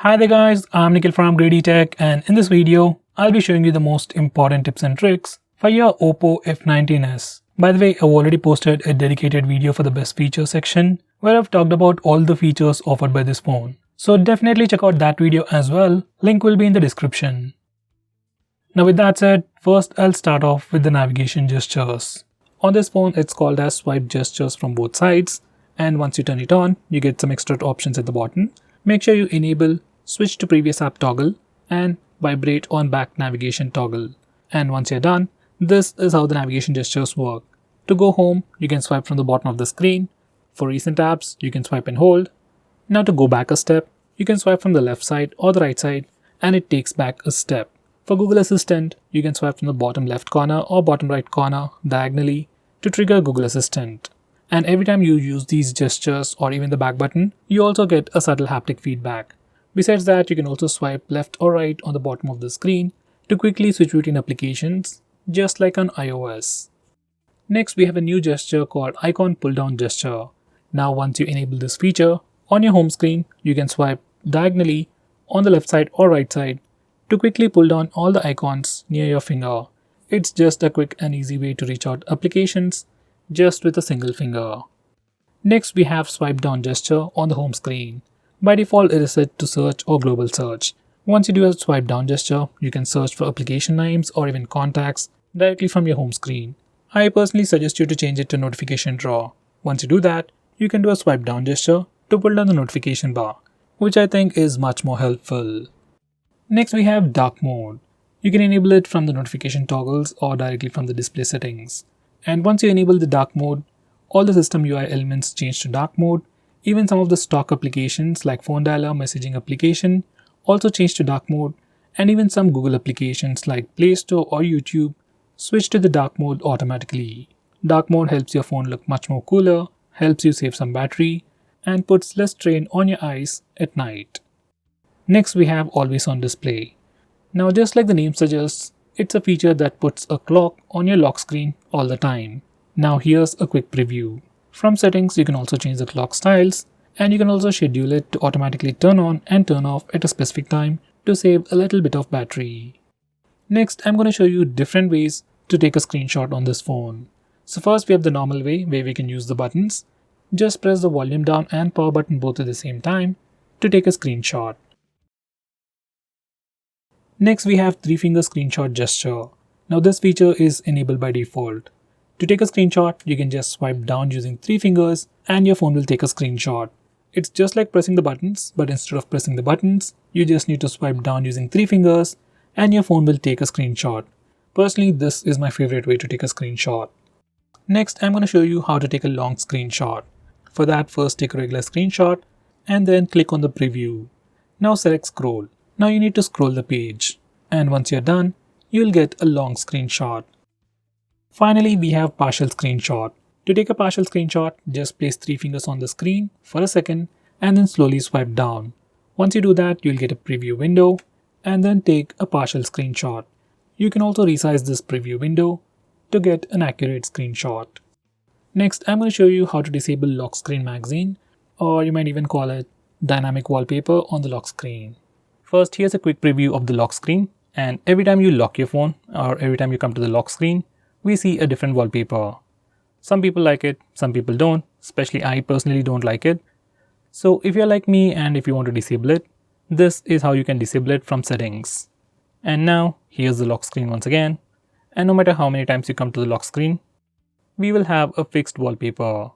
Hi there guys, I'm Nikhil from GreedyTech, and in this video, I'll be showing you the most important tips and tricks for your Oppo F19s. By the way, I've already posted a dedicated video for the best features section where I've talked about all the features offered by this phone. So definitely check out that video as well, link will be in the description. Now with that said, first I'll start off with the navigation gestures. On this phone, it's called as swipe gestures from both sides, and once you turn it on, you get some extra options at the bottom. Make sure you enable switch to previous app toggle and vibrate on back navigation toggle. And once you're done, this is how the navigation gestures work. To go home, you can swipe from the bottom of the screen. For recent apps, you can swipe and hold. Now to go back a step, you can swipe from the left side or the right side and it takes back a step. For Google Assistant, you can swipe from the bottom left corner or bottom right corner diagonally to trigger Google Assistant. And every time you use these gestures or even the back button, you also get a subtle haptic feedback. Besides that, you can also swipe left or right on the bottom of the screen to quickly switch between applications, just like on iOS. Next, we have a new gesture called icon pull down gesture. Now once you enable this feature, on your home screen, you can swipe diagonally on the left side or right side to quickly pull down all the icons near your finger. It's just a quick and easy way to reach out applications just with a single finger. Next, we have swipe down gesture on the home screen. By default, it is set to search or global search. Once you do a swipe down gesture, you can search for application names or even contacts directly from your home screen. I personally suggest you to change it to notification drawer. Once you do that, you can do a swipe down gesture to pull down the notification bar, which I think is much more helpful. Next, we have dark mode. You can enable it from the notification toggles or directly from the display settings. And once you enable the dark mode, all the system UI elements change to dark mode. Even some of the stock applications like phone dialer, messaging application also change to dark mode, and even some Google applications like Play Store or YouTube switch to the dark mode automatically. Dark mode helps your phone look much more cooler, helps you save some battery, and puts less strain on your eyes at night. Next, we have always on display. Now just like the name suggests, it's a feature that puts a clock on your lock screen all the time. Now here's a quick preview. From settings, you can also change the clock styles, and you can also schedule it to automatically turn on and turn off at a specific time to save a little bit of battery. Next, I'm going to show you different ways to take a screenshot on this phone. So first, we have the normal way where we can use the buttons. Just press the volume down and power button both at the same time to take a screenshot. Next, we have 3-finger screenshot gesture. Now this feature is enabled by default. To take a screenshot, you can just swipe down using 3 fingers and your phone will take a screenshot. It's just like pressing the buttons, but instead of pressing the buttons, you just need to swipe down using 3 fingers and your phone will take a screenshot. Personally, this is my favorite way to take a screenshot. Next, I'm going to show you how to take a long screenshot. For that, first take a regular screenshot and then click on the preview. Now select scroll. Now you need to scroll the page. And once you're done, you'll get a long screenshot. Finally, we have partial screenshot. To take a partial screenshot, just place 3 fingers on the screen for a second and then slowly swipe down. Once you do that, you'll get a preview window and then take a partial screenshot. You can also resize this preview window to get an accurate screenshot. Next, I'm going to show you how to disable lock screen magazine, or you might even call it dynamic wallpaper on the lock screen. First, here's a quick preview of the lock screen, and every time you lock your phone or every time you come to the lock screen, we see a different wallpaper. Some people like it, some people don't, especially I personally don't like it. So if you're like me and if you want to disable it, this is how you can disable it from settings. And now here's the lock screen once again, and no matter how many times you come to the lock screen, we will have a fixed wallpaper.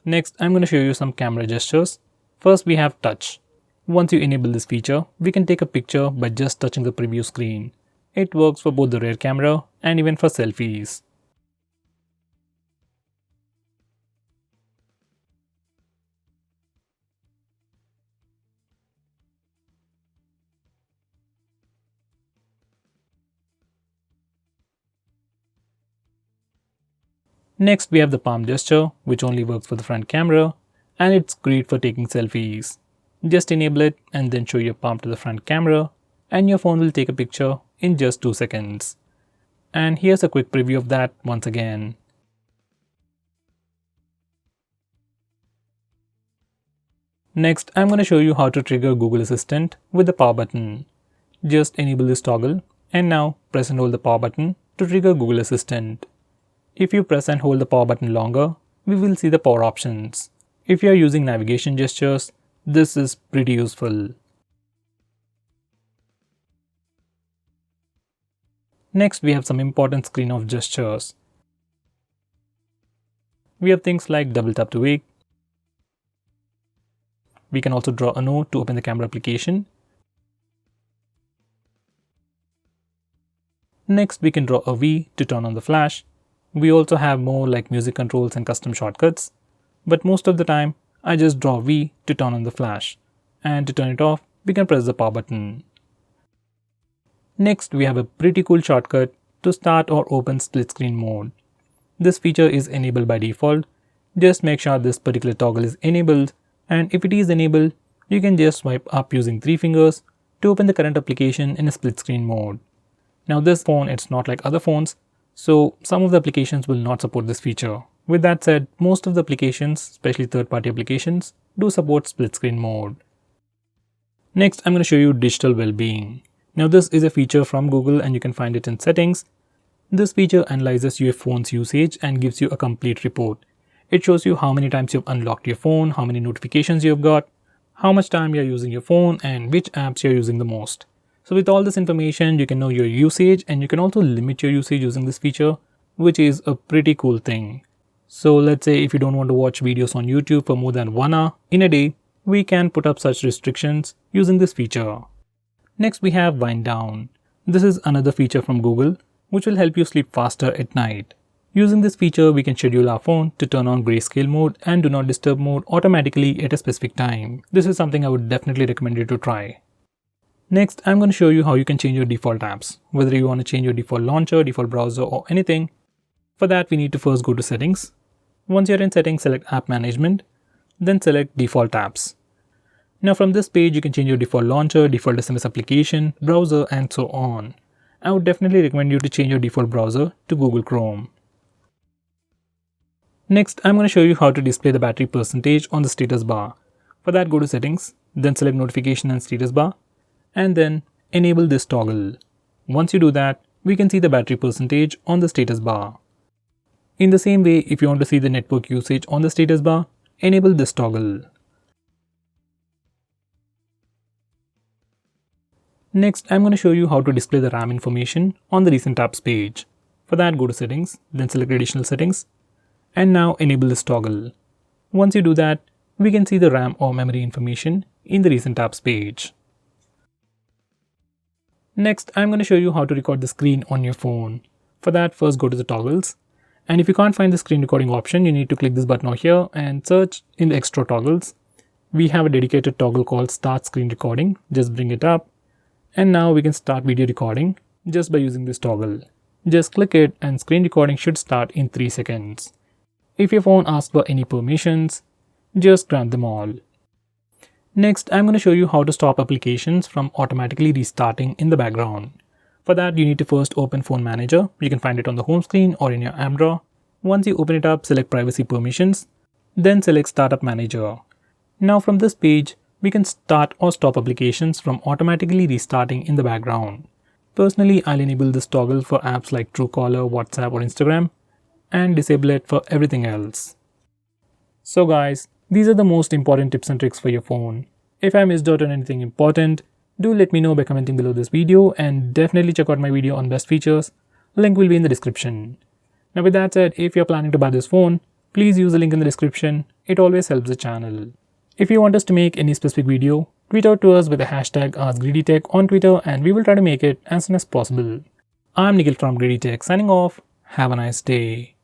Next, I'm going to show you some camera gestures. First, we have touch. Once you enable this feature, we can take a picture by just touching the preview screen. It works for both the rear camera and even for selfies. Next, we have the palm gesture, which only works for the front camera, and it's great for taking selfies. Just enable it and then show your palm to the front camera, and your phone will take a picture in just 2 seconds. And here's a quick preview of that once again. Next, I'm going to show you how to trigger Google Assistant with the power button. Just enable this toggle and now press and hold the power button to trigger Google Assistant. If you press and hold the power button longer, we will see the power options. If you are using navigation gestures, this is pretty useful. Next, we have some important screen off gestures. We have things like double tap to wake. We can also draw a note to open the camera application. Next, we can draw a V to turn on the flash. We also have more like music controls and custom shortcuts. But most of the time, I just draw V to turn on the flash. And to turn it off, we can press the power button. Next, we have a pretty cool shortcut to start or open split screen mode. This feature is enabled by default. Just make sure this particular toggle is enabled, and if it is enabled, you can just swipe up using 3 fingers to open the current application in a split screen mode. Now this phone, it's not like other phones, so some of the applications will not support this feature. With that said, most of the applications, especially third-party applications, do support split screen mode. Next, I'm going to show you digital well-being. Now this is a feature from Google and you can find it in settings. This feature analyzes your phone's usage and gives you a complete report. It shows you how many times you've unlocked your phone, how many notifications you've got, how much time you're using your phone, and which apps you're using the most. So with all this information, you can know your usage and you can also limit your usage using this feature, which is a pretty cool thing. So let's say if you don't want to watch videos on YouTube for more than 1 hour in a day, we can put up such restrictions using this feature. Next, we have wind down. This is another feature from Google, which will help you sleep faster at night. Using this feature, we can schedule our phone to turn on grayscale mode and do not disturb mode automatically at a specific time. This is something I would definitely recommend you to try. Next, I'm going to show you how you can change your default apps, whether you want to change your default launcher, default browser, or anything. For that, we need to first go to settings. Once you're in settings, select app management, then select default apps. Now from this page, you can change your default launcher, default SMS application, browser, and so on. I would definitely recommend you to change your default browser to Google Chrome. Next, I'm going to show you how to display the battery percentage on the status bar. For that, go to settings, then select notification and status bar, and then enable this toggle. Once you do that, we can see the battery percentage on the status bar. In the same way, if you want to see the network usage on the status bar, enable this toggle. Next, I'm going to show you how to display the RAM information on the recent apps page. For that, go to settings, then select additional settings, and now enable this toggle. Once you do that, we can see the RAM or memory information in the recent apps page. Next, I'm going to show you how to record the screen on your phone. For that, first go to the toggles. And if you can't find the screen recording option, you need to click this button over here and search in the extra toggles. We have a dedicated toggle called Start Screen Recording. Just bring it up. And now we can start video recording just by using this toggle. Just click it and screen recording should start in 3 seconds. If your phone asks for any permissions, just grant them all. Next, I'm going to show you how to stop applications from automatically restarting in the background. For that, you need to first open Phone Manager. You can find it on the home screen or in your app drawer. Once you open it up, select Privacy Permissions, then select Startup Manager. Now from this page, we can start or stop applications from automatically restarting in the background. Personally, I'll enable this toggle for apps like Truecaller, WhatsApp, or Instagram, and disable it for everything else. So guys, these are the most important tips and tricks for your phone. If I missed out on anything important, do let me know by commenting below this video, and definitely check out my video on best features. Link will be in the description. Now with that said, if you're planning to buy this phone, please use the link in the description. It always helps the channel. If you want us to make any specific video, tweet out to us with the hashtag AskGreedyTech on Twitter and we will try to make it as soon as possible. I'm Nikhil from GreedyTech signing off. Have a nice day.